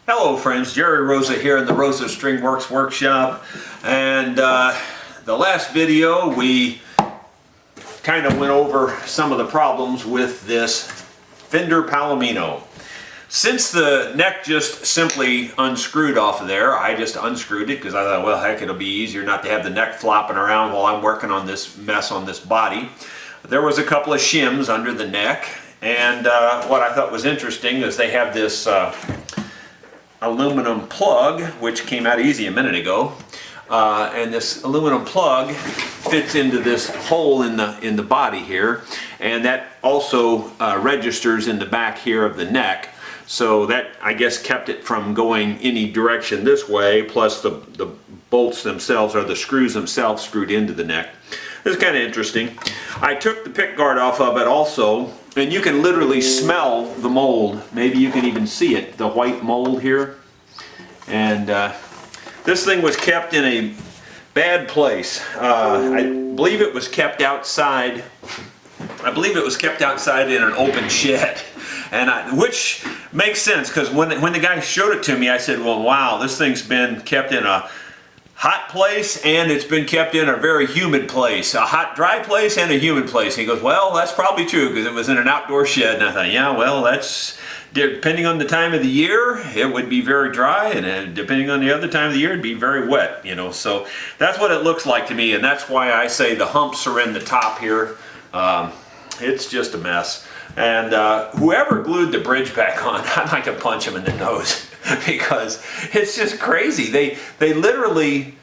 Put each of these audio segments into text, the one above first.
Hello friends, Jerry Rosa here in the Rosa String Works workshop, and the last video we kind of went over some of the problems with this Fender Palomino. Since the neck just simply unscrewed off of there, I just unscrewed it because I thought, well, heck, it'll be easier not to have the neck flopping around while I'm working on this mess on this body. There was a couple of shims under the neck, and what I thought was interesting is they have this aluminum plug, which came out easy a minute ago, and this aluminum plug fits into this hole in the body here, and that also registers in the back here of the neck. So that, I guess, kept it from going any direction this way, plus the bolts themselves, or the screws themselves, screwed into the neck. It's kind of interesting. I took the pick guard off of it also, and you can literally smell the mold. Maybe you can even see it, the white mold here. And this thing was kept in a bad place. I believe it was kept outside. I believe it was kept outside in an open shed, and which makes sense, because when the guy showed it to me, I said, well, wow, this thing's been kept in a hot place, and it's been kept in a very humid place, a hot, dry place and a humid place. He goes, well, that's probably true, because it was in an outdoor shed. And I thought, yeah, well, that's, depending on the time of the year, it would be very dry, and depending on the other time of the year, it'd be very wet, you know. So that's what it looks like to me, and that's why I say the humps are in the top here. It's just a mess. And whoever glued the bridge back on, I'd like to punch him in the nose because it's just crazy. They literally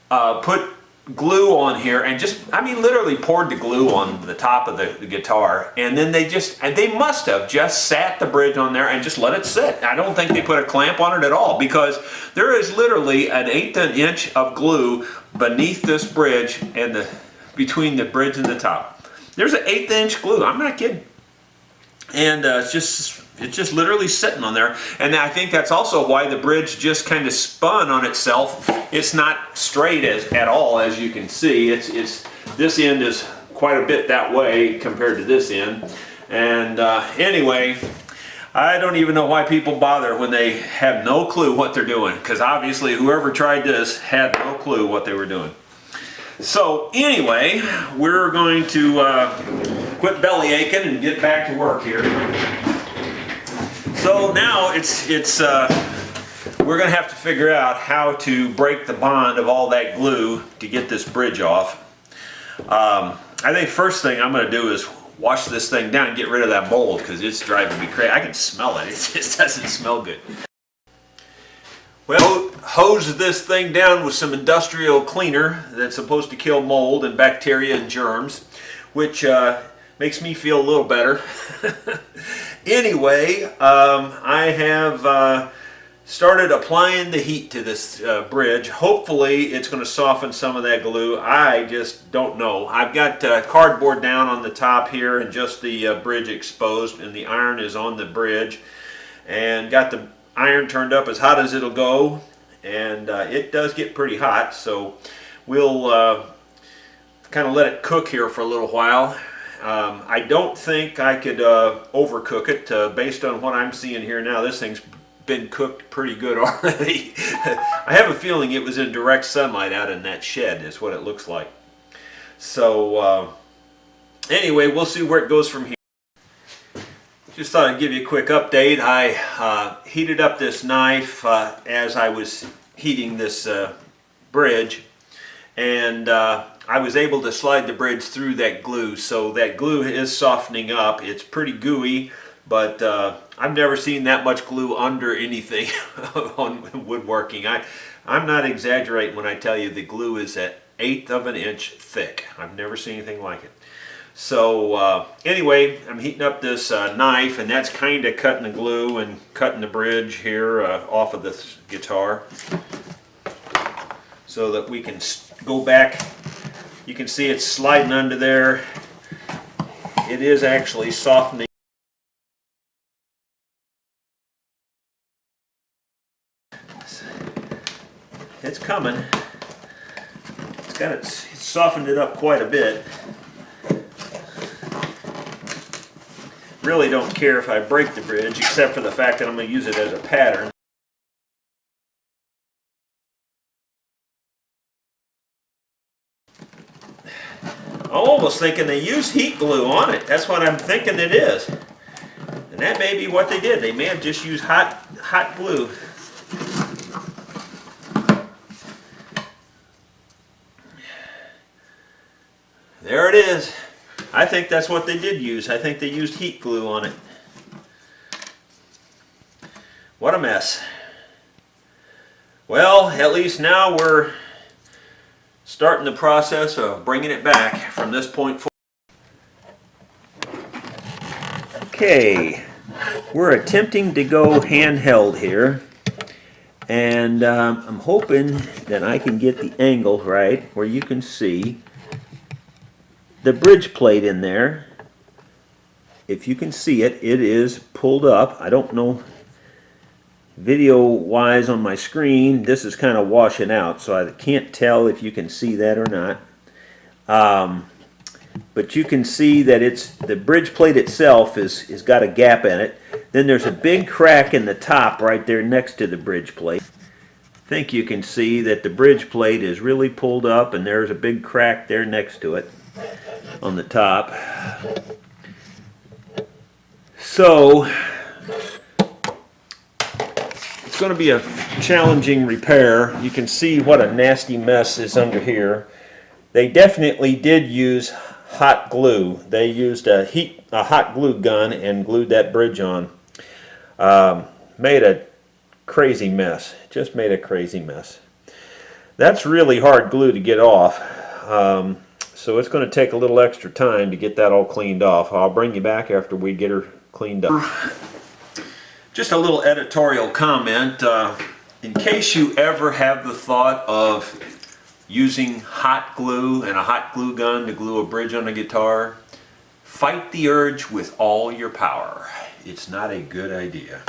put glue on here and just, I mean, literally poured the glue on the top of the guitar, and then they must have just sat the bridge on there and just let it sit. I don't think they put a clamp on it at all, because there is literally an 1/8 inch of glue beneath this bridge and between the bridge and the top. There's an 1/8 inch glue. I'm not kidding. And it's just literally sitting on there, and I think that's also why the bridge just kind of spun on itself. It's not straight at all, as you can see. It's this end is quite a bit that way compared to this end. And anyway, I don't even know why people bother when they have no clue what they're doing, because obviously whoever tried this had no clue what they were doing. So anyway, we're going to quit belly aching and get back to work here. So now we're going to have to figure out how to break the bond of all that glue to get this bridge off. I think first thing I'm going to do is wash this thing down and get rid of that mold, because it's driving me crazy. I can smell it. It just doesn't smell good. Well, hose this thing down with some industrial cleaner that's supposed to kill mold and bacteria and germs, which makes me feel a little better. Anyway, I have started applying the heat to this bridge. Hopefully it's going to soften some of that glue. I just don't know. I've got cardboard down on the top here and just the bridge exposed, and the iron is on the bridge, and got the iron turned up as hot as it'll go, and it does get pretty hot, so we'll kind of let it cook here for a little while. I don't think I could overcook it based on what I'm seeing here now. This thing's been cooked pretty good already. I have a feeling it was in direct sunlight out in that shed is what it looks like. So anyway, we'll see where it goes from here. Just thought I'd give you a quick update. I heated up this knife as I was heating this bridge, and I was able to slide the bridge through that glue, so that glue is softening up. It's pretty gooey, but I've never seen that much glue under anything on woodworking. I'm not exaggerating when I tell you the glue is at 1/8 of an inch thick. I've never seen anything like it. So anyway, I'm heating up this knife, and that's kind of cutting the glue and cutting the bridge here off of this guitar, so that we can go back. You can see it's sliding under there. It is actually softening. It's coming. It's softened it up quite a bit. Really don't care if I break the bridge, except for the fact that I'm going to use it as a pattern. almost thinking they used heat glue on it. That's what I'm thinking it is. And that may be what they did. They may have just used hot glue. There it is. I think that's what they did use. I think they used heat glue on it. What a mess. Well, at least now we're starting the process of bringing it back from this point forward. Okay, we're attempting to go handheld here, and I'm hoping that I can get the angle right where you can see the bridge plate in there. If you can see it, it is pulled up. I don't know video wise on my screen, this is kind of washing out, so I can't tell if you can see that or not. But you can see that the bridge plate itself is got a gap in it. Then there's a big crack in the top right there next to the bridge plate. I think you can see that the bridge plate is really pulled up, and there's a big crack there next to it on the top. So it's going to be a challenging repair. You can see what a nasty mess is under here. They definitely did use hot glue. They used a hot glue gun and glued that bridge on. Made a crazy mess. Just made a crazy mess. That's really hard glue to get off. So it's going to take a little extra time to get that all cleaned off. I'll bring you back after we get her cleaned up. Just a little editorial comment. In case you ever have the thought of using hot glue and a hot glue gun to glue a bridge on a guitar, fight the urge with all your power. It's not a good idea.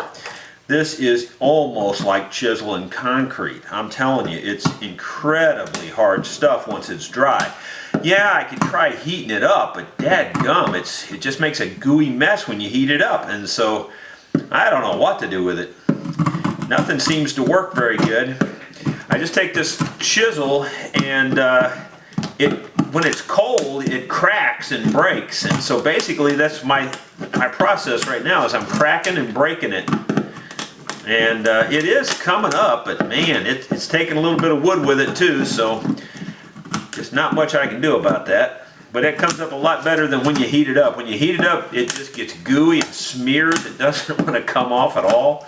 This is almost like chiseling concrete. I'm telling you, it's incredibly hard stuff once it's dry. Yeah, I could try heating it up, but dadgum, it just makes a gooey mess when you heat it up. And so I don't know what to do with it. Nothing seems to work very good. I just take this chisel and when it's cold, it cracks and breaks. And so basically that's my process right now is I'm cracking and breaking it. And it is coming up, but man, it's taking a little bit of wood with it too, so there's not much I can do about that. But it comes up a lot better than when you heat it up. When you heat it up, it just gets gooey and smeared. It doesn't want to come off at all.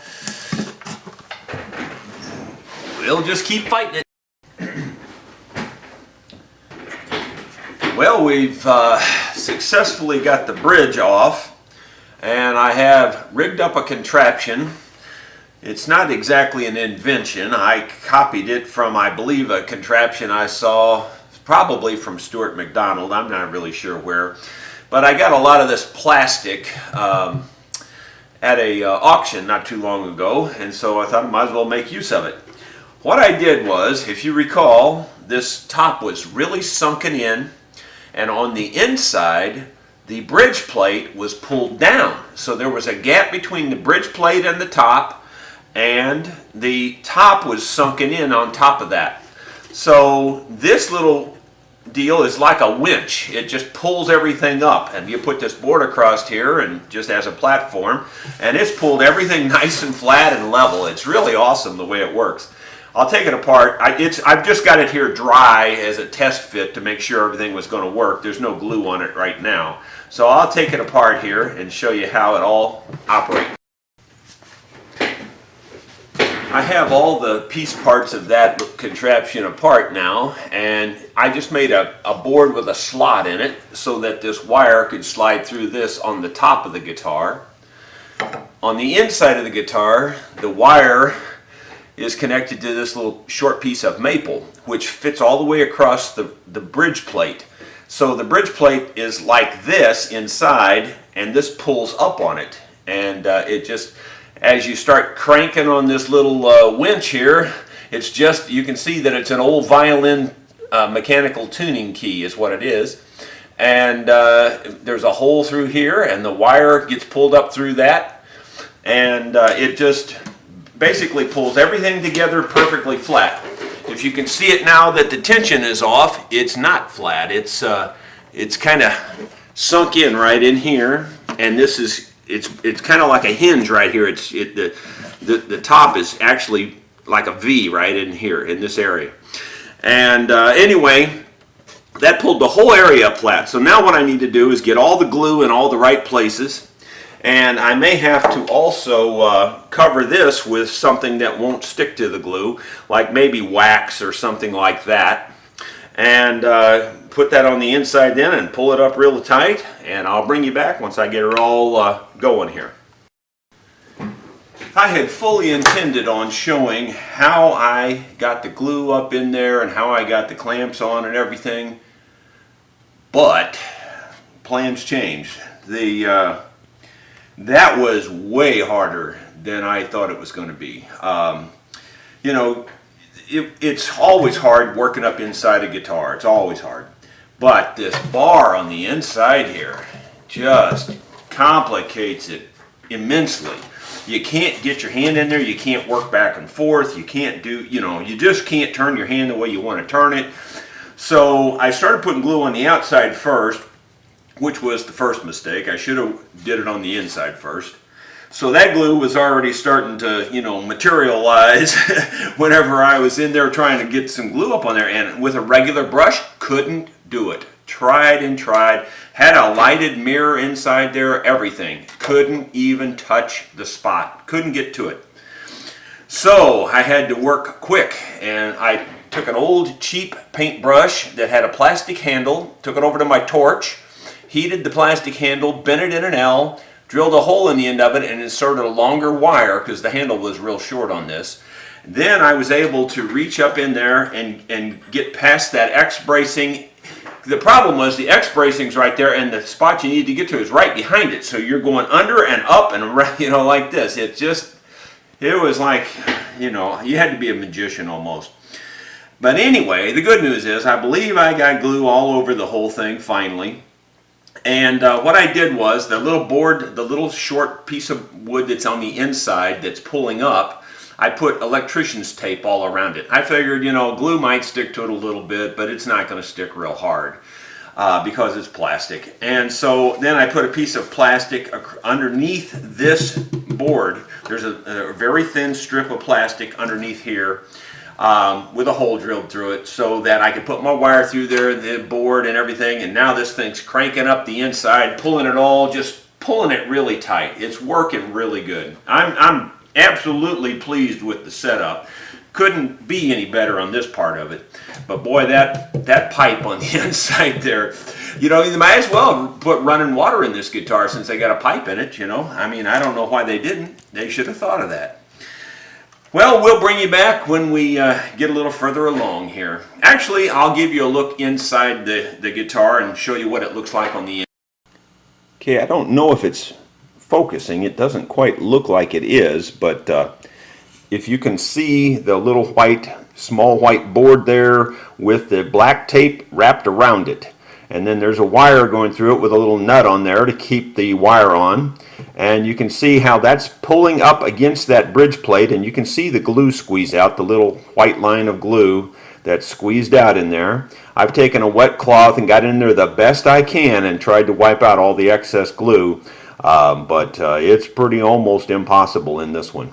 We'll just keep fighting it. Well, we've successfully got the bridge off, and I have rigged up a contraption. It's not exactly an invention. I copied it from, I believe, a contraption I saw probably from Stuart McDonald. I'm not really sure where. But I got a lot of this plastic at a auction not too long ago, and so I thought I might as well make use of it. What I did was, if you recall, this top was really sunken in, and on the inside, the bridge plate was pulled down. So there was a gap between the bridge plate and the top, and the top was sunken in on top of that. So this little deal is like a winch. It just pulls everything up, and you put this board across here and just as a platform, and it's pulled everything nice and flat and level. It's really awesome the way it works. I'll take it apart. I've just got it here dry as a test fit to make sure everything was going to work. There's no glue on it right now. So I'll take it apart here and show you how it all operates. I have all the piece parts of that contraption apart now, and I just made a board with a slot in it so that this wire could slide through this on the top of the guitar. On the inside of the guitar, the wire is connected to this little short piece of maple, which fits all the way across the bridge plate. So the bridge plate is like this inside, and this pulls up on it, and it just, as you start cranking on this little winch here, it's just, you can see that it's an old violin mechanical tuning key is what it is. And there's a hole through here, and the wire gets pulled up through that, and it just basically pulls everything together perfectly flat. If you can see it now that the tension is off, it's not flat. It's it's kind of sunk in right in here, and this is it's kind of like a hinge right here. The top is actually like a V right in here in this area. And anyway, that pulled the whole area up flat. So now what I need to do is get all the glue in all the right places, and I may have to also cover this with something that won't stick to the glue, like maybe wax or something like that, and put that on the inside then and pull it up real tight, and I'll bring you back once I get it all going here. I had fully intended on showing how I got the glue up in there and how I got the clamps on and everything, but plans changed. That was way harder than I thought it was going to be. You know, it's always hard working up inside a guitar. It's always hard. But this bar on the inside here just complicates it immensely. You can't get your hand in there, you can't work back and forth, you can't do, you know, you just can't turn your hand the way you want to turn it. So I started putting glue on the outside first, which was the first mistake. I should have did it on the inside first. So that glue was already starting to, you know, materialize whenever I was in there trying to get some glue up on there, and with a regular brush, couldn't do it. Tried and tried. Had a lighted mirror inside there, everything. Couldn't even touch the spot. Couldn't get to it. So I had to work quick, and I took an old cheap paintbrush that had a plastic handle, took it over to my torch, heated the plastic handle, bent it in an L, drilled a hole in the end of it, and inserted a longer wire because the handle was real short on this. Then I was able to reach up in there and get past that X bracing. The problem was the X bracing's right there, and the spot you need to get to is right behind it. So you're going under and up and around, you know, like this. It was like, you know, you had to be a magician almost. But anyway, the good news is I believe I got glue all over the whole thing finally. And what I did was the little board, the little short piece of wood that's on the inside that's pulling up, I put electrician's tape all around it. I figured, you know, glue might stick to it a little bit, but it's not going to stick real hard because it's plastic. And so then I put a piece of plastic underneath this board. There's a very thin strip of plastic underneath here with a hole drilled through it so that I could put my wire through there, the board and everything. And now this thing's cranking up the inside, pulling it all, just pulling it really tight. It's working really good. I'm absolutely pleased with the setup. Couldn't be any better on this part of it. But boy, that pipe on the inside there, you know, you might as well put running water in this guitar since they got a pipe in it, you know. I mean, I don't know why they didn't. They should have thought of that. Well, we'll bring you back when we get a little further along here. Actually, I'll give you a look inside the guitar and show you what it looks like on the inside. Okay, I don't know if it's focusing. It doesn't quite look like it is, but if you can see the little small white board there with the black tape wrapped around it, and then there's a wire going through it with a little nut on there to keep the wire on, and you can see how that's pulling up against that bridge plate, and you can see the glue squeeze out, the little white line of glue that's squeezed out in there. I've taken a wet cloth and got in there the best I can and tried to wipe out all the excess glue. But it's pretty almost impossible in this one.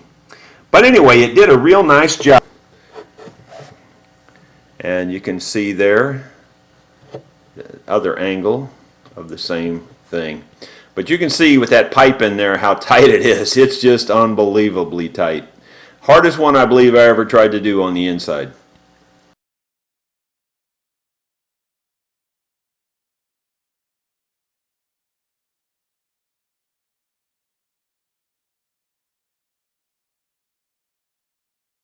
But anyway, it did a real nice job. And you can see there the other angle of the same thing. But you can see with that pipe in there how tight it is. It's just unbelievably tight. Hardest one I believe I ever tried to do on the inside.